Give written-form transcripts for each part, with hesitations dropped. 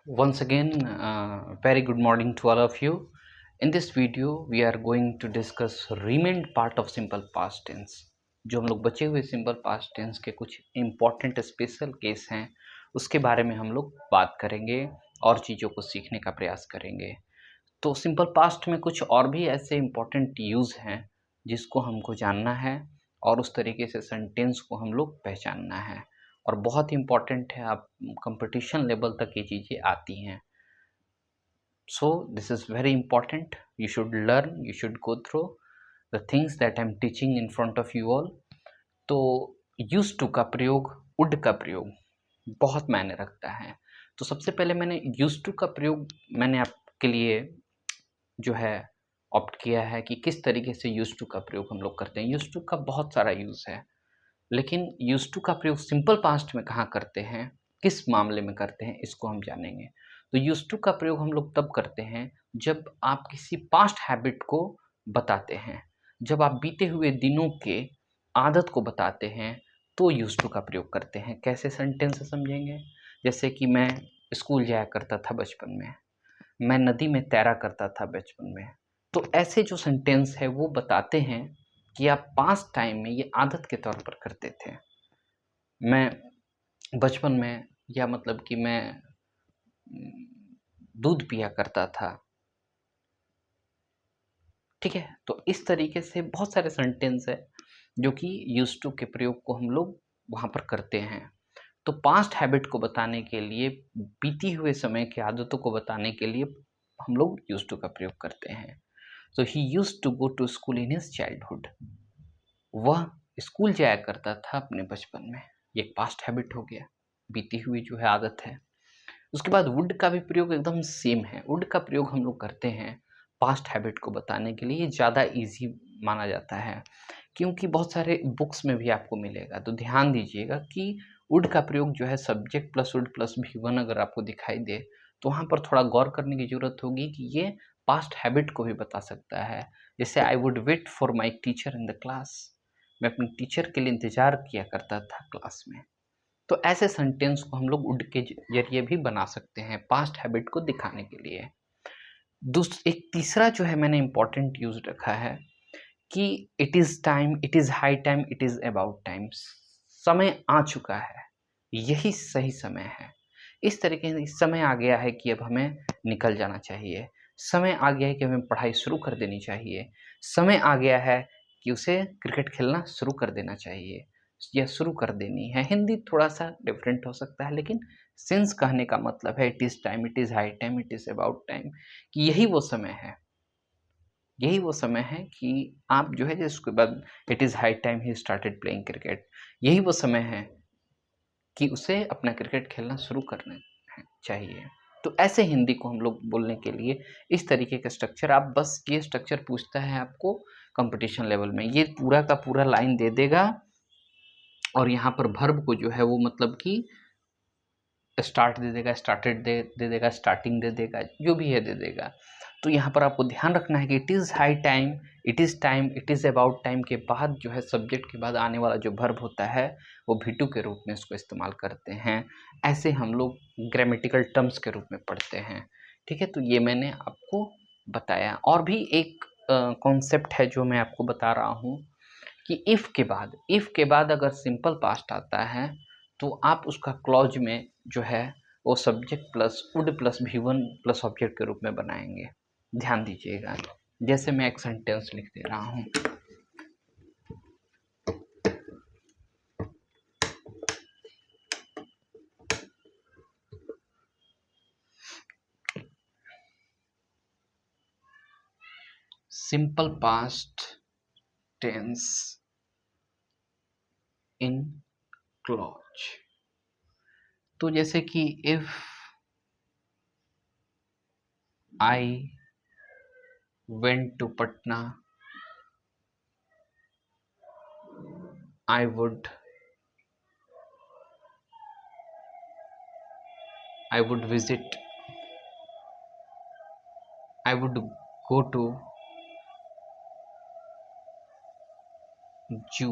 Once again, very good morning to all of you. In this video, we are going to discuss remained part of simple past tense. जो हम लोग बचे हुए simple past tense के कुछ important special case हैं उसके बारे में हम लोग बात करेंगे और चीज़ों को सीखने का प्रयास करेंगे। तो सिंपल पास्ट में कुछ और भी ऐसे इम्पॉर्टेंट यूज़ हैं जिसको हमको जानना है और उस तरीके से सेंटेंस को हम लोग पहचानना है और बहुत ही इम्पॉर्टेंट है। आप कंपटीशन लेवल तक ये चीज़ें आती हैं। So this is very important. You should learn, you should go through the things that I'm teaching in front of you all. तो used to का प्रयोग, would का प्रयोग बहुत मायने रखता है। तो सबसे पहले मैंने used to का प्रयोग मैंने आपके लिए जो है ऑप्ट किया है कि किस तरीके से used to का प्रयोग हम लोग करते हैं। used to का बहुत सारा यूज़ है, लेकिन used to का प्रयोग सिंपल पास्ट में कहाँ करते हैं, किस मामले में करते हैं, इसको हम जानेंगे। तो used to का प्रयोग हम लोग तब करते हैं जब आप किसी पास्ट हैबिट को बताते हैं, जब आप बीते हुए दिनों के आदत को बताते हैं तो used to का प्रयोग करते हैं। कैसे सेंटेंस से समझेंगे? जैसे कि मैं स्कूल जाया करता था बचपन में, मैं नदी में तैरा करता था बचपन में। तो ऐसे जो सेंटेंस है वो बताते हैं कि आप पास्ट टाइम में ये आदत के तौर पर करते थे। मैं बचपन में या मतलब कि मैं दूध पिया करता था। ठीक है? तो इस तरीके से बहुत सारे सेंटेंस है जो कि यूज्ड टू के प्रयोग को हम लोग वहाँ पर करते हैं। तो पास्ट हैबिट को बताने के लिए, बीती हुए समय की आदतों को बताने के लिए हम लोग यूज्ड टू का प्रयोग करते हैं। So he used to go to school in his childhood. वह स्कूल जाया करता था अपने बचपन में। ये एक पास्ट हैबिट हो गया, बीती हुई जो है आदत है। उसके बाद वुड का भी प्रयोग एकदम सेम है। वुड का प्रयोग हम लोग करते हैं पास्ट हैबिट को बताने के लिए। ये ज़्यादा ईज़ी माना जाता है क्योंकि बहुत सारे बुक्स में भी आपको मिलेगा। तो ध्यान दीजिएगा कि वुड का प्रयोग जो है सब्जेक्ट प्लस वुड प्लस भी1 अगर आपको दिखाई दे तो वहाँ पर थोड़ा गौर करने की ज़रूरत होगी कि ये पास्ट हैबिट को भी बता सकता है। जैसे I would wait for my teacher in the class. मैं अपने टीचर के लिए इंतज़ार किया करता था क्लास में। तो ऐसे सेंटेंस को हम लोग वुड के जरिए भी बना सकते हैं पास्ट हैबिट को दिखाने के लिए। एक तीसरा जो है मैंने इम्पोर्टेंट यूज रखा है कि it is time, it is high time, it is about time. समय आ चुका है, यही सही समय है। इस तरीके से समय आ गया है कि अब हमें निकल जाना चाहिए। समय आ गया है कि हमें पढ़ाई शुरू कर देनी चाहिए। समय आ गया है कि उसे क्रिकेट खेलना शुरू कर देना चाहिए या शुरू कर देनी है। हिंदी थोड़ा-सा डिफरेंट हो सकता है, लेकिन सेंस कहने का मतलब है it is time, it is high time, it is about time कि यही वो समय है। यही वो समय है कि आप जो है जिसके बाद it is high time he started playing cricket. यही वो समय है कि उसे अपना क्रिकेट खेलना शुरू करना चाहिए। तो ऐसे हिंदी को हम लोग बोलने के लिए इस तरीके का स्ट्रक्चर, आप बस ये स्ट्रक्चर पूछता है आपको कंपटीशन लेवल में, ये पूरा का पूरा लाइन दे देगा और यहाँ पर वर्ब को जो है वो मतलब कि स्टार्ट दे देगा, स्टार्टेड दे देगा, स्टार्टिंग दे देगा, जो भी है दे देगा। तो यहाँ पर आपको ध्यान रखना है कि it is high time, it is time, it is about time के बाद जो है सब्जेक्ट के बाद आने वाला जो वर्ब होता है वो भी2 के रूप में इसको इस्तेमाल करते हैं। ऐसे हम लोग ग्रामेटिकल टर्म्स के रूप में पढ़ते हैं। ठीक है? तो ये मैंने आपको बताया। और भी एक कॉन्सेप्ट है जो मैं आपको बता रहा हूँ कि इफ़ के बाद अगर सिंपल पास्ट आता है तो आप उसका क्लॉज में जो है वो सब्जेक्ट प्लस वुड प्लस भी1 प्लस ऑब्जेक्ट के रूप में बनाएंगे। ध्यान दीजिएगा। जैसे मैं एक सेंटेंस लिख दे रहा हूँ। Simple past tense in clause. तो जैसे कि if I went to Patna, I would visit, I would go to zoo,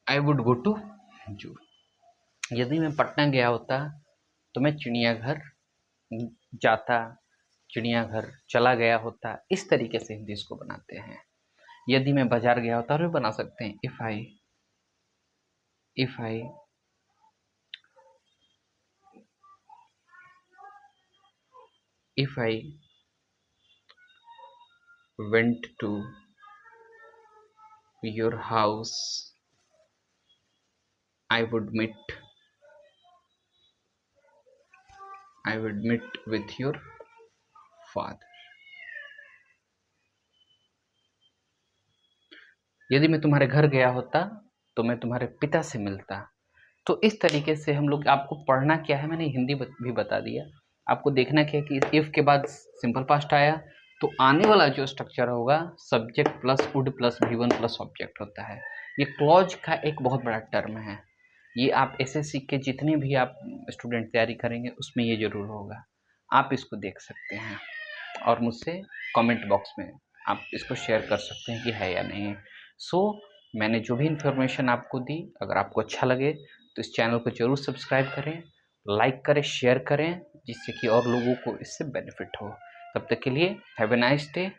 I would go to जू। यदि मैं पटना गया होता तो मैं चिड़ियाघर जाता, चिड़ियाघर चला गया होता। इस तरीके से हिंदी इसको बनाते हैं। यदि मैं बाजार गया होता, और भी बना सकते हैं, if I went to your house I would meet with your father। यदि मैं तुम्हारे घर गया होता तो मैं तुम्हारे पिता से मिलता। तो इस तरीके से हम लोग, आपको पढ़ना क्या है मैंने हिंदी भी बता दिया। आपको देखना क्या है कि इफ के बाद सिंपल पास्ट आया तो आने वाला जो स्ट्रक्चर होगा subject plus would plus V1 plus object होता है। ये क्लॉज का एक बहुत बड़ा टर्म है। ये आप एसएससी के जितने भी आप स्टूडेंट तैयारी करेंगे उसमें ये जरूर होगा। आप इसको देख सकते हैं और मुझसे कमेंट बॉक्स में आप इसको शेयर कर सकते हैं कि है या नहीं है। सो मैंने जो भी इन्फॉर्मेशन आपको दी, अगर आपको अच्छा लगे तो इस चैनल को ज़रूर सब्सक्राइब करें, लाइक करें, शेयर करें, जिससे कि और लोगों को इससे बेनिफिट हो। तब तक के लिए हैव ए नाइस डे।